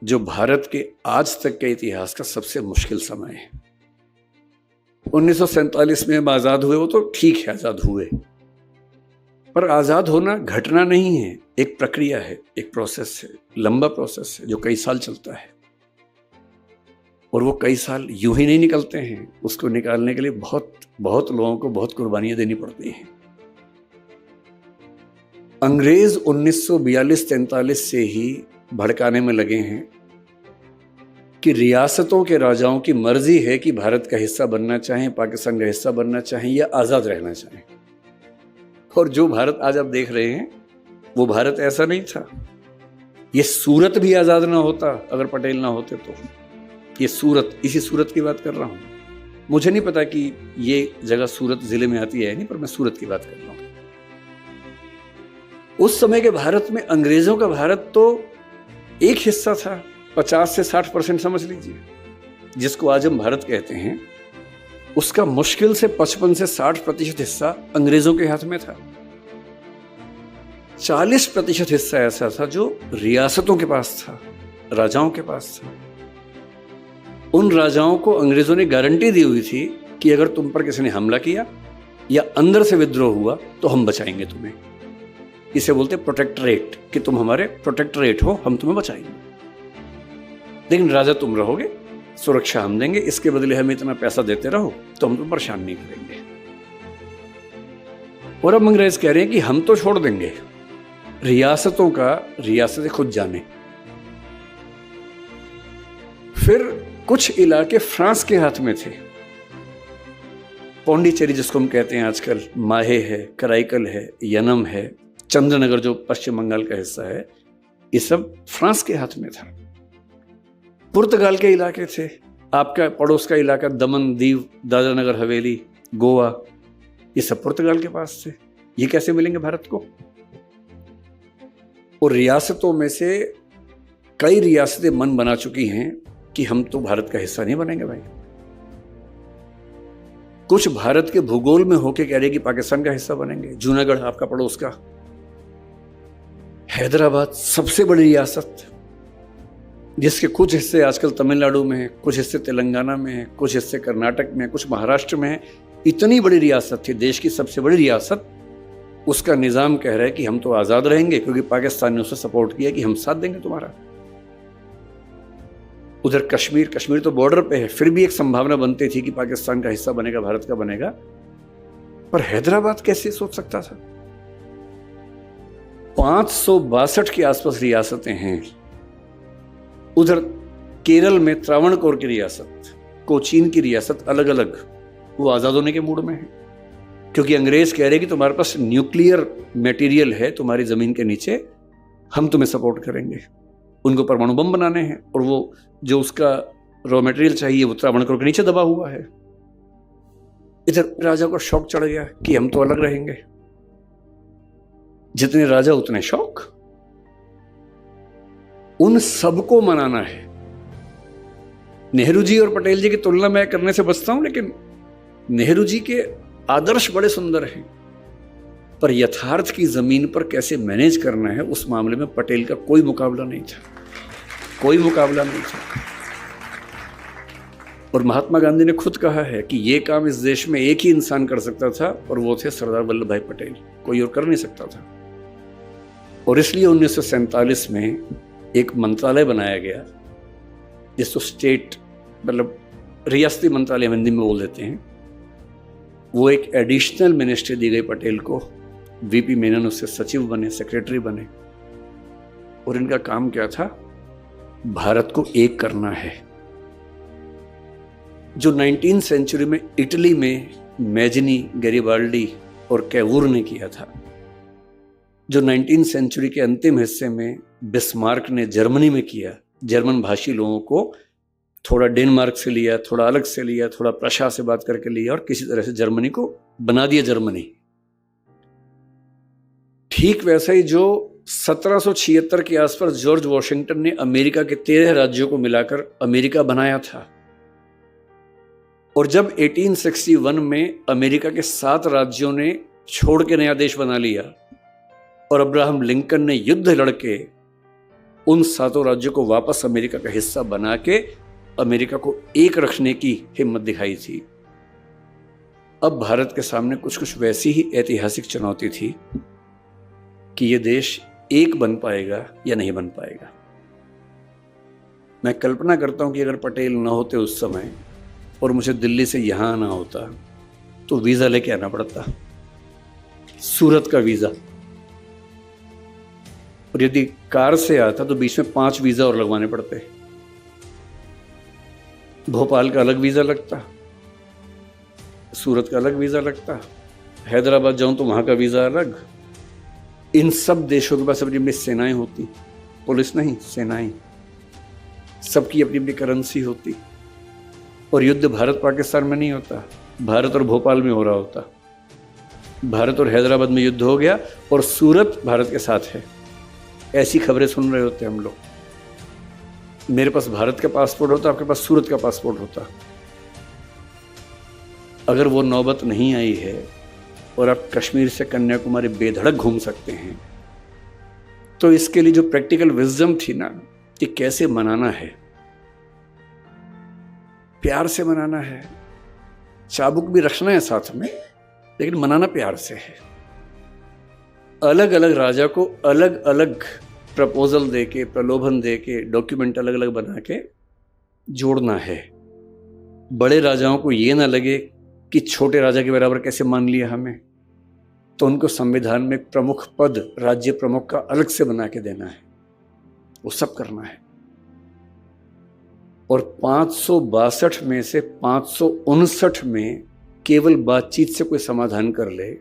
जो भारत के आज तक के इतिहास का सबसे मुश्किल समय है। 1947 में हम आज़ाद हुए, वो तो ठीक है, आज़ाद हुए, पर आज़ाद होना घटना नहीं है, एक प्रक्रिया है, एक प्रोसेस है, लंबा प्रोसेस है जो कई साल चलता है। और वो कई साल यूं ही नहीं निकलते हैं, उसको निकालने के लिए बहुत बहुत लोगों को बहुत कुर्बानियां देनी पड़ती हैं। अंग्रेज 1942-43 से ही भड़काने में लगे हैं कि रियासतों के राजाओं की मर्जी है कि भारत का हिस्सा बनना चाहें, पाकिस्तान का हिस्सा बनना चाहें या आज़ाद रहना चाहें। और जो भारत आज आप देख रहे हैं वो भारत ऐसा नहीं था। ये सूरत भी आज़ाद ना होता अगर पटेल ना होते तो। ये सूरत, इसी सूरत की बात कर रहा हूँ। मुझे नहीं पता कि ये जगह सूरत जिले में आती है नहीं, पर मैं सूरत की बात कर रहा हूँ। उस समय के भारत में अंग्रेजों का भारत तो एक हिस्सा था, 50 से 60% समझ लीजिए, जिसको आज हम भारत कहते हैं। उसका मुश्किल से 55 से 60% हिस्सा अंग्रेजों के हाथ में था। 40% हिस्सा ऐसा था जो रियासतों के पास था, राजाओं के पास था। उन राजाओं को अंग्रेजों ने गारंटी दी हुई थी कि अगर तुम पर किसी ने हमला किया या अंदर से विद्रोह हुआ तो हम बचाएंगे तुम्हें। इसे बोलते प्रोटेक्टरेट, कि तुम हमारे प्रोटेक्टरेट हो, हम तुम्हें बचाएंगे, लेकिन राजा तुम रहोगे, सुरक्षा हम देंगे, इसके बदले हमें इतना पैसा देते रहो तो हम तुम परेशान नहीं करेंगे। और अब अंग्रेज कह रहे हैं कि हम तो छोड़ देंगे, रियासतों का रियासतें खुद जाने। फिर कुछ इलाके फ्रांस के हाथ में थे। पौंडीचेरी जिसको हम कहते हैं आजकल, माहे है, कराईकल है, यनम है, चंद्रनगर जो पश्चिम बंगाल का हिस्सा है, ये सब फ्रांस के हाथ में था। पुर्तगाल के इलाके थे, आपका पड़ोस का इलाका दमन, दीव, दादरा नगर हवेली, गोवा, ये सब पुर्तगाल के पास थे। ये कैसे मिलेंगे भारत को? और रियासतों में से कई रियासतें मन बना चुकी हैं कि हम तो भारत का हिस्सा नहीं बनेंगे भाई। कुछ भारत के भूगोल में होके कह रहे कि पाकिस्तान का हिस्सा बनेंगे। जूनागढ़ आपका पड़ोस का, हैदराबाद सबसे बड़ी रियासत, जिसके कुछ हिस्से आजकल तमिलनाडु में है, कुछ हिस्से तेलंगाना में है, कुछ हिस्से कर्नाटक में है, कुछ महाराष्ट्र में है। इतनी बड़ी रियासत थी, देश की सबसे बड़ी रियासत। उसका निजाम कह रहा है कि हम तो आज़ाद रहेंगे क्योंकि पाकिस्तान ने उसे सपोर्ट किया कि हम साथ देंगे तुम्हारा। उधर कश्मीर तो बॉर्डर पे है, फिर भी एक संभावना बनती थी कि पाकिस्तान का हिस्सा बनेगा, भारत का बनेगा। पर हैदराबाद कैसे सोच सकता था? 562 के आसपास रियासतें हैं। उधर केरल में त्रावणकोर की रियासत, कोचीन की रियासत, अलग अलग, वो आज़ाद होने के मूड में है क्योंकि अंग्रेज कह रहे हैं कि तुम्हारे पास न्यूक्लियर मटेरियल है तुम्हारी ज़मीन के नीचे, हम तुम्हें सपोर्ट करेंगे। उनको परमाणु बम बनाने हैं और वो जो उसका रॉ मटेरियल चाहिए वो त्रावणकोर के नीचे दबा हुआ है। इधर राजा को शौक चढ़ गया कि हम तो अलग रहेंगे। जितने राजा उतने शौक। उन सबको मनाना है। नेहरू जी और पटेल जी की तुलना मैं करने से बचता हूं, लेकिन नेहरू जी के आदर्श बड़े सुंदर हैं, पर यथार्थ की जमीन पर कैसे मैनेज करना है उस मामले में पटेल का कोई मुकाबला नहीं था, कोई मुकाबला नहीं था। और महात्मा गांधी ने खुद कहा है कि यह काम इस देश में एक ही इंसान कर सकता था और वो थे सरदार वल्लभ भाई पटेल, कोई और कर नहीं सकता था। और इसलिए 1947 में एक मंत्रालय बनाया गया जिसको स्टेट, मतलब रियासती मंत्रालय हिंदी में बोल देते हैं। वो एक एडिशनल मिनिस्ट्री दी गई पटेल को। वीपी मेनन उससे सचिव बने, सेक्रेटरी बने। और इनका काम क्या था? भारत को एक करना है। जो 19वीं सेंचुरी में इटली में मैजनी, गैरिबाल्डी और कैवूर ने किया था, जो 19वीं सेंचुरी के अंतिम हिस्से में बिस्मार्क ने जर्मनी में किया, जर्मन भाषी लोगों को थोड़ा डेनमार्क से लिया, थोड़ा अलग से लिया, थोड़ा प्रशा से बात करके लिया और किसी तरह से जर्मनी को बना दिया जर्मनी। ठीक वैसा ही जो 1776 के आसपास जॉर्ज वॉशिंगटन ने अमेरिका के 13 राज्यों को मिलाकर अमेरिका बनाया था। और जब 1861 में अमेरिका के 7 राज्यों ने छोड़ के नया देश बना लिया और अब्राहम लिंकन ने युद्ध लड़के उन 7 राज्यों को वापस अमेरिका का हिस्सा बना के अमेरिका को एक रखने की हिम्मत दिखाई थी। अब भारत के सामने कुछ कुछ वैसी ही ऐतिहासिक चुनौती थी कि ये देश एक बन पाएगा या नहीं बन पाएगा। मैं कल्पना करता हूं कि अगर पटेल न होते उस समय और मुझे दिल्ली से यहां आना होता तो वीजा लेके आना पड़ता, सूरत का वीजा। और यदि कार से आता तो बीच में 5 वीजा और लगवाने पड़ते। भोपाल का अलग वीजा लगता, सूरत का अलग वीजा लगता, हैदराबाद जाऊं तो वहां का वीजा अलग। इन सब देशों के पास अपनी अपनी सेनाएं होती, पुलिस नहीं, सेनाएं, सबकी अपनी अपनी करेंसी होती। और युद्ध भारत पाकिस्तान में नहीं होता, भारत और भोपाल में हो रहा होता। भारत और हैदराबाद में युद्ध हो गया और सूरत भारत के साथ है, ऐसी खबरें सुन रहे होते हम लोग। मेरे पास भारत का पासपोर्ट होता, आपके पास सूरत का पासपोर्ट होता। अगर वो नौबत नहीं आई है और आप कश्मीर से कन्याकुमारी बेधड़क घूम सकते हैं, तो इसके लिए जो प्रैक्टिकल विजडम थी ना कि कैसे मनाना है, प्यार से मनाना है, चाबुक भी रखना है साथ में, लेकिन मनाना प्यार से है। अलग अलग राजा को अलग अलग प्रपोजल देके, प्रलोभन देके, डॉक्यूमेंट अलग अलग बना के जोड़ना है। बड़े राजाओं को ये ना लगे कि छोटे राजा के बराबर कैसे मान लिया हमें, तो उनको संविधान में प्रमुख पद राज्य प्रमुख का अलग से बना के देना है, वो सब करना है। और 562 में से 559 में केवल बातचीत से कोई समाधान कर ले,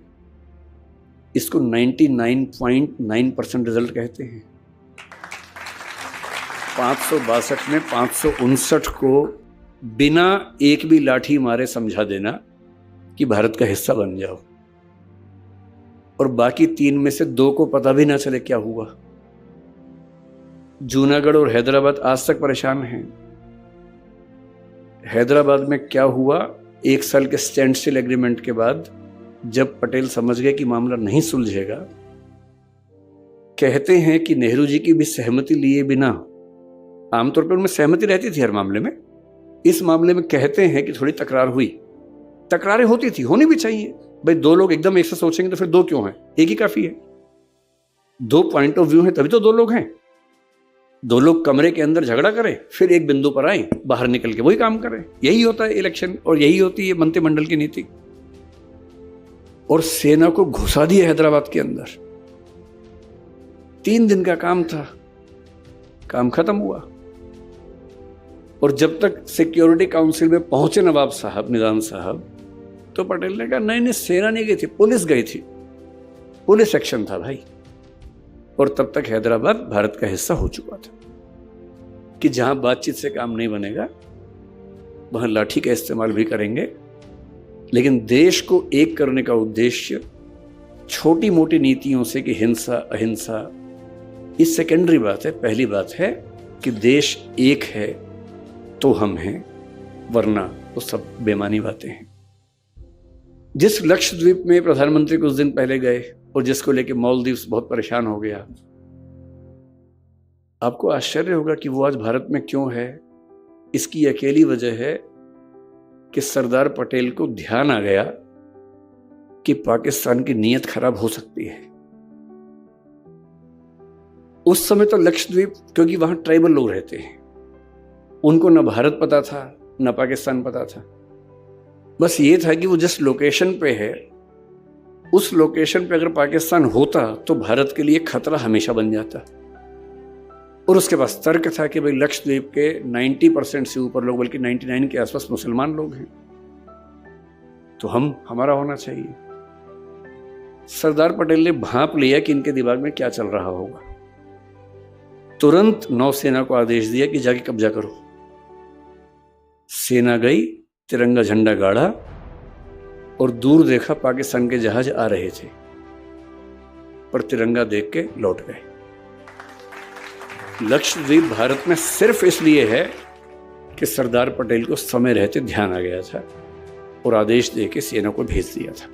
इसको 99.9% रिजल्ट कहते हैं। 562 में 559 को बिना एक भी लाठी मारे समझा देना कि भारत का हिस्सा बन जाओ, और बाकी 3 में से 2 को पता भी ना चले क्या हुआ। जूनागढ़ और हैदराबाद आज तक परेशान हैं। हैदराबाद में क्या हुआ, 1 साल के स्टैंड स्टिल एग्रीमेंट के बाद जब पटेल समझ गए कि मामला नहीं सुलझेगा, कहते हैं कि नेहरू जी की भी सहमति लिए बिना, आमतौर पर उनमें सहमति रहती थी हर मामले में, इस मामले में कहते हैं कि थोड़ी तकरार हुई। तकरारें होती थी, होनी भी चाहिए भाई। 2 लोग एकदम एक से सोचेंगे तो फिर 2 क्यों हैं, एक ही काफी है। 2 पॉइंट ऑफ व्यू हैं तभी तो 2 लोग हैं। 2 लोग कमरे के अंदर झगड़ा करें, फिर एक बिंदु पर आए, बाहर निकल के वही काम करें। यही होता है इलेक्शन, और यही होती है मंत्रिमंडल की नीति। और सेना को घुसा दिया हैदराबाद के अंदर। 3 दिन का काम था, काम खत्म हुआ। और जब तक सिक्योरिटी काउंसिल में पहुंचे नवाब साहब, निजाम साहब, तो पटेल ने कहा नहीं, सेना नहीं गई थी, पुलिस गई थी, पुलिस एक्शन था भाई। और तब तक हैदराबाद भारत का हिस्सा हो चुका था कि जहां बातचीत से काम नहीं बनेगा वहां लाठी का इस्तेमाल भी करेंगे। लेकिन देश को एक करने का उद्देश्य छोटी मोटी नीतियों से कि हिंसा अहिंसा, ये सेकेंडरी बात है। पहली बात है कि देश एक है तो हम हैं, वरना वो सब बेमानी बातें हैं। जिस लक्षद्वीप में प्रधानमंत्री कुछ दिन पहले गए और जिसको लेके मालदीव्स बहुत परेशान हो गया, आपको आश्चर्य होगा कि वो आज भारत में क्यों है। इसकी अकेली वजह है कि सरदार पटेल को ध्यान आ गया कि पाकिस्तान की नीयत खराब हो सकती है। उस समय तो लक्षद्वीप, क्योंकि वहां ट्राइबल लोग रहते हैं, उनको न भारत पता था न पाकिस्तान पता था। बस ये था कि वो जिस लोकेशन पे है, उस लोकेशन पे अगर पाकिस्तान होता तो भारत के लिए खतरा हमेशा बन जाता। और उसके पास तर्क था कि भाई लक्षद्वीप के 90% से ऊपर लोग, बल्कि 99 के आसपास मुसलमान लोग हैं, तो हमारा होना चाहिए। सरदार पटेल ने भांप लिया कि इनके दिमाग में क्या चल रहा होगा। तुरंत नौसेना को आदेश दिया कि जाके कब्जा करो। सेना गई, तिरंगा झंडा गाड़ा और दूर देखा पाकिस्तान के जहाज आ रहे थे, पर तिरंगा देख के लौट गए। लक्षद्वीप भारत में सिर्फ इसलिए है कि सरदार पटेल को समय रहते ध्यान आ गया था और आदेश देके सेना को भेज दिया था।